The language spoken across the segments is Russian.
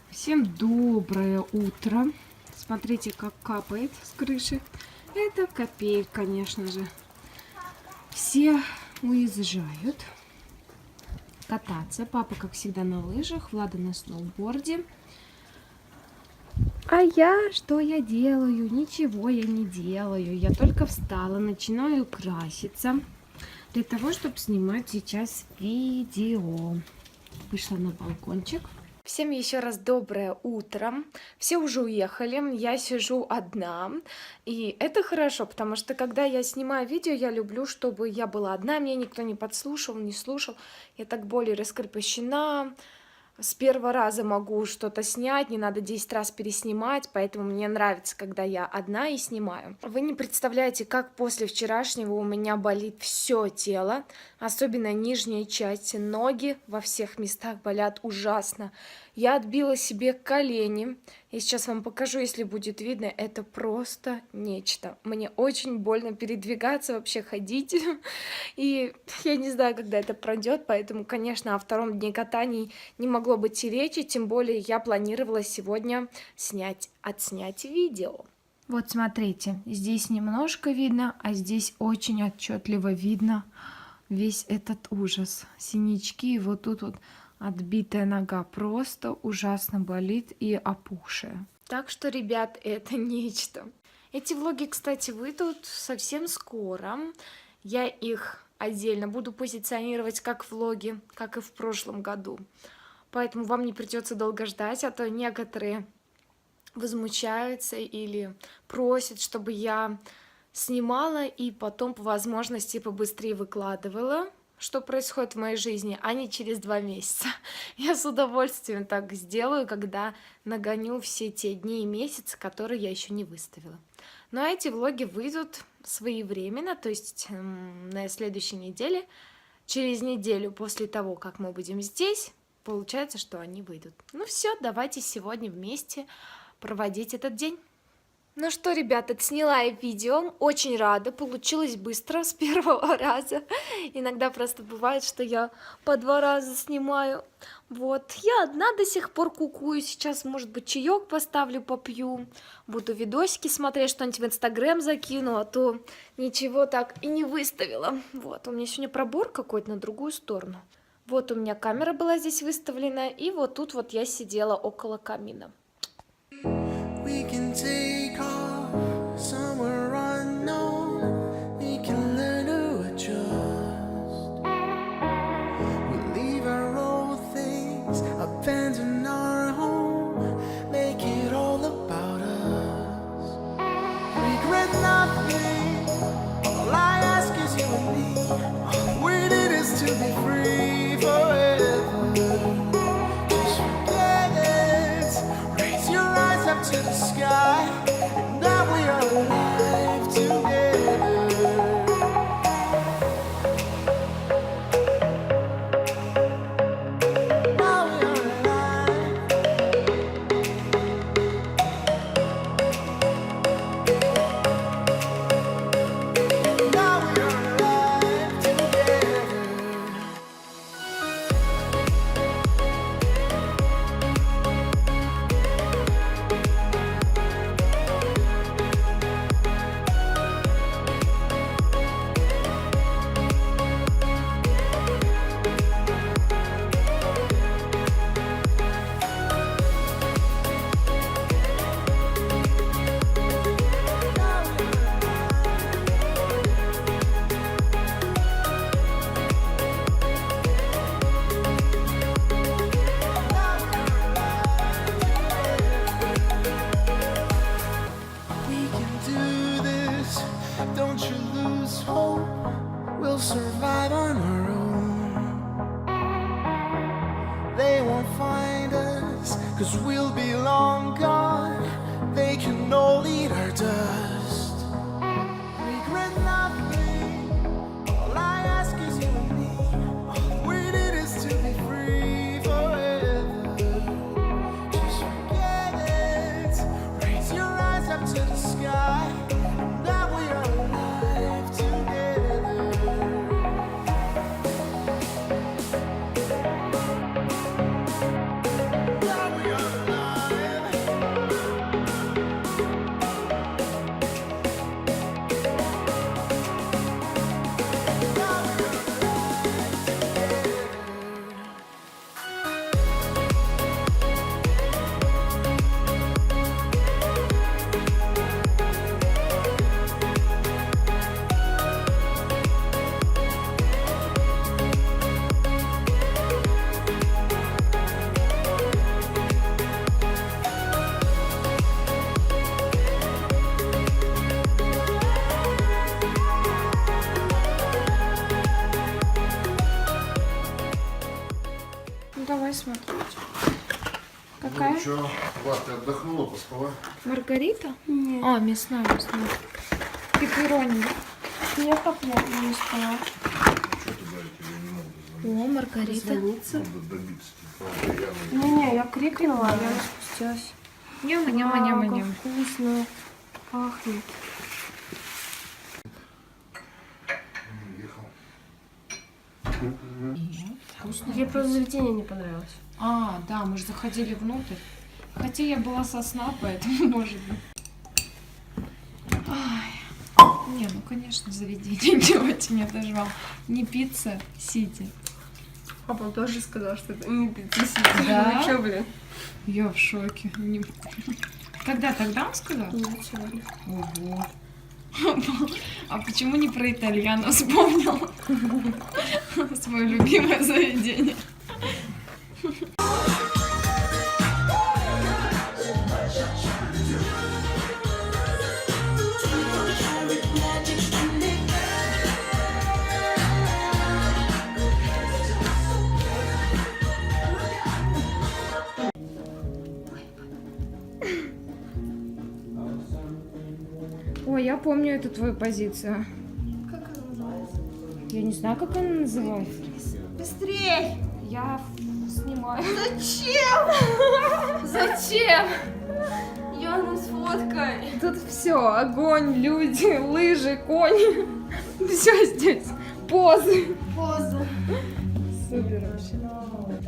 Всем доброе утро. Смотрите, как капает с крыши. Это капель, конечно же. Все уезжают кататься. Папа, как всегда, на лыжах, Влада на сноуборде. А я, что я делаю? Ничего я не делаю. Я только встала, начинаю краситься для того, чтобы снимать сейчас видео. Вышла на балкончик. Всем еще раз доброе утро. Все уже уехали, я сижу одна. И это хорошо, потому что когда я снимаю видео, я люблю, чтобы я была одна, меня никто не подслушал, не слушал. Я так более раскрепощена. С первого раза могу что-то снять, не надо 10 раз переснимать, поэтому мне нравится, когда я одна и снимаю. Вы не представляете, как после вчерашнего у меня болит все тело, особенно нижняя часть, ноги во всех местах болят ужасно. Я отбила себе колени, я сейчас вам покажу, если будет видно, это просто нечто. Мне очень больно передвигаться, вообще ходить, и я не знаю, когда это пройдет, поэтому, конечно, о втором дне катаний не могло быть и речи, тем более я планировала сегодня отснять видео. Вот смотрите, здесь немножко видно, а здесь очень отчетливо видно весь этот ужас. Синячки, и вот тут вот отбитая нога просто ужасно болит и опухшая. Так что, ребят, это нечто. Эти влоги, кстати, выйдут совсем скоро. Я их отдельно буду позиционировать как влоги, как и в прошлом году. Поэтому вам не придется долго ждать, а то некоторые возмущаются или просят, чтобы я снимала и потом по возможности побыстрее выкладывала, что происходит в моей жизни, а не через 2 месяца. Я с удовольствием так сделаю, когда нагоню все те дни и месяцы, которые я еще не выставила. Но эти влоги выйдут своевременно, то есть на следующей неделе, через неделю после того, как мы будем здесь, получается, что они выйдут. Ну все, давайте сегодня вместе проводить этот день. Ну что, ребята, отсняла я видео, очень рада, получилось быстро, с первого раза. Иногда просто бывает, что я по 2 раза снимаю. Вот, я одна до сих пор кукую, сейчас, может быть, чаек поставлю, попью. Буду видосики смотреть, что-нибудь в Инстаграм закину, а то ничего так и не выставила. Вот, у меня сегодня пробор какой-то на другую сторону. Вот у меня камера была здесь выставлена, и вот тут вот я сидела около камина. Survive on our own. They won't find us, 'cause we'll be long gone. They can all eat our dust. Regret nothing. All I ask is you and me. All we need is to be free forever. Just forget it. Raise your eyes up to the sky. Now we are alive together. Ну давай смотреть. Какая? Ну что, Влад, ты отдохнула, поспала? Маргарита? Нет. А, мясная. Пепперони. Я так не спала. Что туда я тебе не могу звонить? О, Маргарита. Звониться? Надо добиться. Правда, я Не-не, я крикнула, я спустилась. Няма, няма, няма, няма. Как вкусно пахнет. уехал. Мне просто заведение не понравилось. А, да, мы же заходили внутрь. Хотя я была со сна, поэтому, может быть. Ай. Не, ну, конечно, заведение не очень отожрал. Не пицца Сити. Папа тоже сказал, что это не пицца Сити. Да? Ну чё, блин? Я в шоке. Когда? Тогда он сказал? Нет, сегодня. Ого. А почему не про итальяно вспомнил? Свое любимое заведение. Ой, я помню эту твою позицию. Как она называется? Я не знаю, как она называется. Быстрей! Я снимаю. Зачем? Зачем? Яна, сфоткай. Тут все, огонь, люди, лыжи, конь. Все здесь. Позы. Поза. Супер вообще.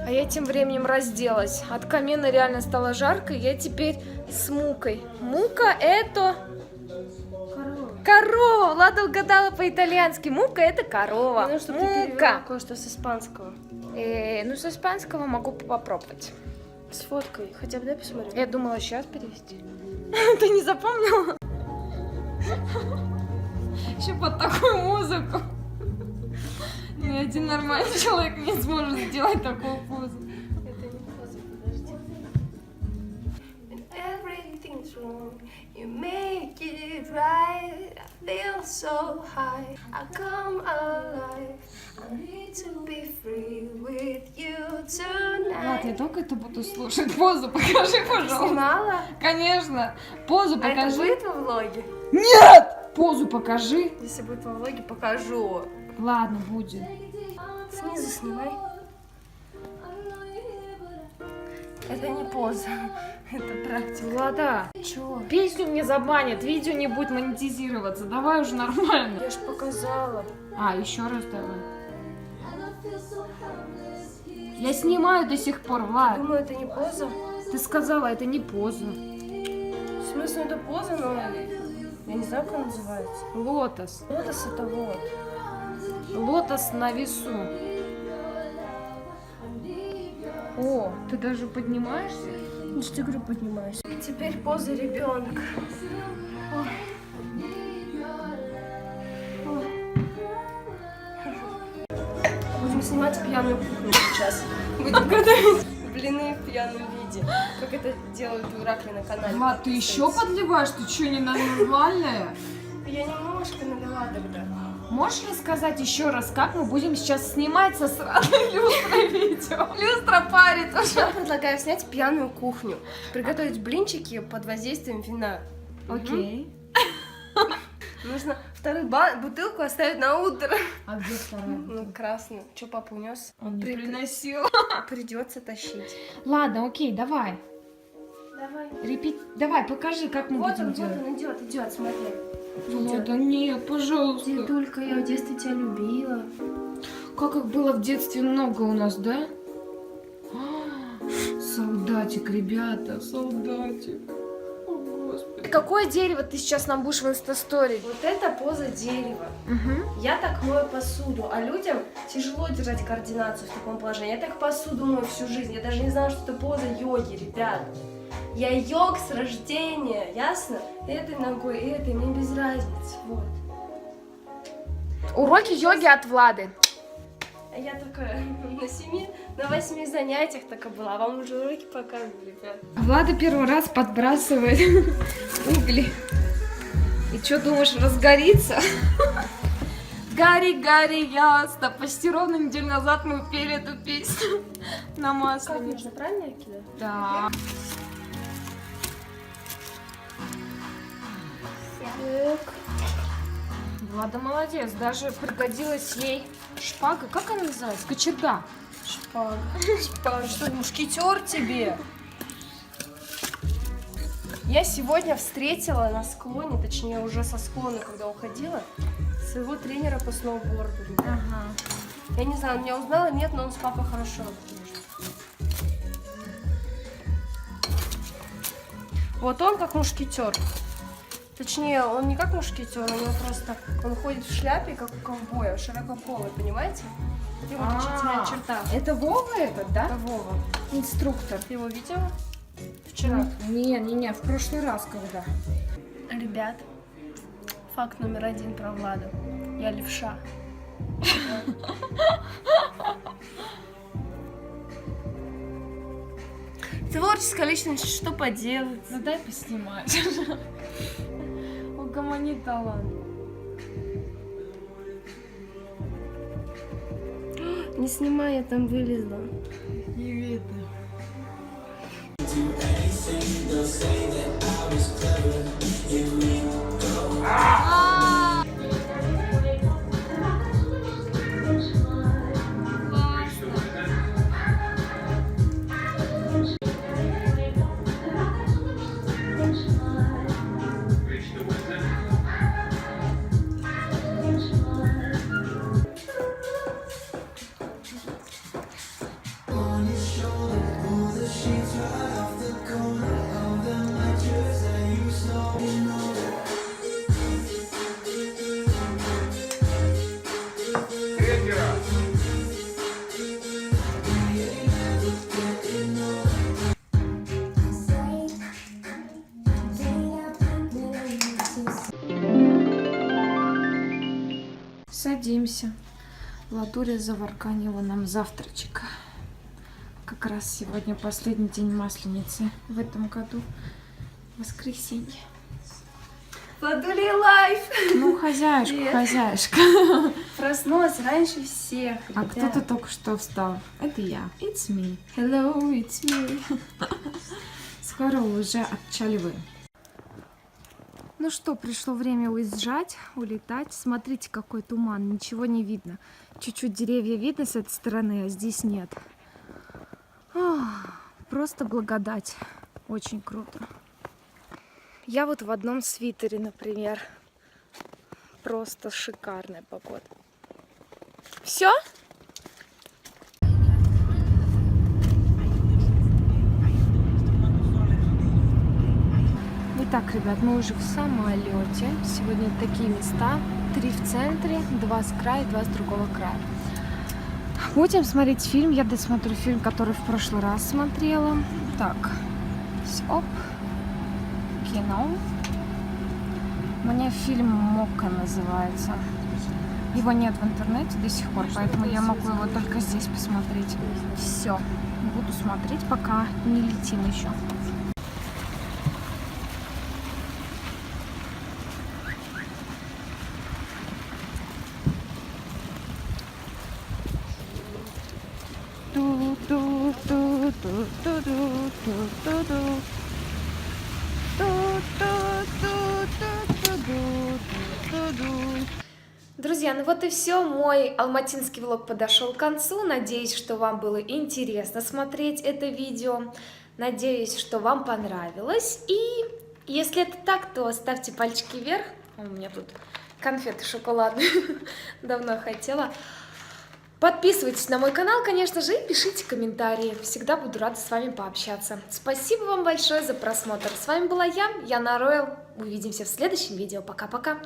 А я тем временем разделась. От камина реально стало жарко. Я теперь с мукой. Мука это... Корова. Корова! Влада угадала по-итальянски. Мука это корова. Мне нужно, чтобы ты перевела Мука. кое-что с испанского. Ну, с испанского могу попробовать. Сфоткай. Хотя бы дай посмотрю. Я думала сейчас перевести. Ты не запомнила? Еще под такую музыку. Ни один нормальный человек не сможет сделать такую позу. Это не поза, подожди. Everything's wrong. You make it right. I feel so high. I come alive. I need to be free with you Влад, я tonight. только это буду слушать. Позу покажи, пожалуйста. Снимала? Конечно. Позу А это покажи. будет во влоге? Нет! Позу покажи. Если будет во влоге, покажу. Ладно, будет. Снизу снимай. Это не поза, это практика. Влада, Чё? песню мне забанят, видео не будет монетизироваться. Давай уже нормально. Я ж показала. А, еще раз давай. Я снимаю до сих пор, Влад. Думаю, это не поза. Ты сказала, это не поза. В смысле, это поза, но я не знаю, как она называется. Лотос. Лотос это вот. Лотос на весу. О, ты даже поднимаешься? Ну что, говорю, поднимаюсь. Теперь поза ребенка. Будем снимать пьяную кухню сейчас. Будем готовить блины в пьяном виде. Как это делают дураки на канале. Влад, ты еще подливаешь? Ты что, ненормальная? Я немножко налила тогда. Можешь рассказать еще раз, как мы будем сейчас снимать со сраной люстрой видео? Люстра парит уже. Я предлагаю снять пьяную кухню. Приготовить блинчики под воздействием вина. Окей. Нужно вторую бутылку оставить на утро. А где вторая? Ну, красную. Че папа унес? Он не приносил. Придется тащить. Ладно, окей, давай. Давай. Давай, покажи, как мы Вот будем он, делать. идет, смотри. Влада, нет, пожалуйста. Дедулька, я в детстве тебя любила. Как их было в детстве много у нас, да? Солдатик, ребята, солдатик. О, Господи. Какое дерево ты сейчас нам будешь в инстастории? Вот это поза дерева. Угу. Я так мою посуду, а людям тяжело держать координацию в таком положении. Я так посуду мою всю жизнь. Я даже не знала, что это поза йоги, ребят. Я йог с рождения, ясно? Этой ногой, этой, мне без разницы. Вот. Уроки йоги от Влады. А я только на 8 занятиях только была, а вам уже уроки показывали, ребят. Влада первый раз подбрасывает угли. И что, думаешь, разгорится? Гарри, Гарри, ясно. Почти ровно неделю назад мы пели эту песню на Как Масленицу. нужно правильно я кидаю? Да. Так. Влада молодец, даже пригодилась ей шпага. Как она называется? Кочерга. Шпага. Шпага. Что, мушкетер тебе? Я сегодня встретила на склоне, точнее уже со склона, когда уходила, своего тренера по сноуборду. ребят. Ага. Я не знаю, он меня узнал, нет, но он с папой хорошо дружит. Вот он как мушкетер. Точнее, он не как мушкетер, у него просто... Он ходит в шляпе, как у ковбоя, широкополый, понимаете? Это его отличительная черта. Это Вова этот, да? Это Вова. Инструктор. Ты его видела? Вчера. Не, в прошлый раз когда. Ребят, факт номер 1 про Владу. Я левша. Творческая личность, что поделать? Ну дай поснимать. Угомони талант. Не снимай, я там вылезла. Не видно. Третий раз. Садимся. Ладуля заварканила нам завтрачек. Как раз сегодня последний день Масленицы в этом году. Воскресенье. Владуля лайф! Ну, хозяюшка, Привет. хозяюшка. Проснулась раньше всех. А ребят. кто-то только что встал. Это я. It's me. Hello, it's me. Скоро уже отчаливаем. Ну что, пришло время уезжать, улетать. Смотрите, какой туман, ничего не видно. Чуть-чуть деревья видно с этой стороны, а здесь нет. Просто благодать. Очень круто. Я вот в одном свитере, например. Просто шикарная погода. Все? Итак, ребят, мы уже в самолете. Сегодня такие места. 3 в центре, 2 с края, 2 с другого края. Будем смотреть фильм. Я досмотрю фильм, который в прошлый раз смотрела. Так, оп, кино. Мне фильм «Мока» называется. Его нет в интернете до сих пор, поэтому я могу его только здесь посмотреть. Все, буду смотреть, пока не летим еще. Друзья, ну вот и все. Мой алматинский влог подошел к концу. Надеюсь, что вам было интересно смотреть это видео. Надеюсь, что вам понравилось. И если это так, то ставьте пальчики вверх. У меня тут конфеты шоколадные. Давно хотела. Подписывайтесь на мой канал, конечно же, и пишите комментарии. Всегда буду рада с вами пообщаться. Спасибо вам большое за просмотр. С вами была я, Яна Ройл. Увидимся в следующем видео. Пока-пока.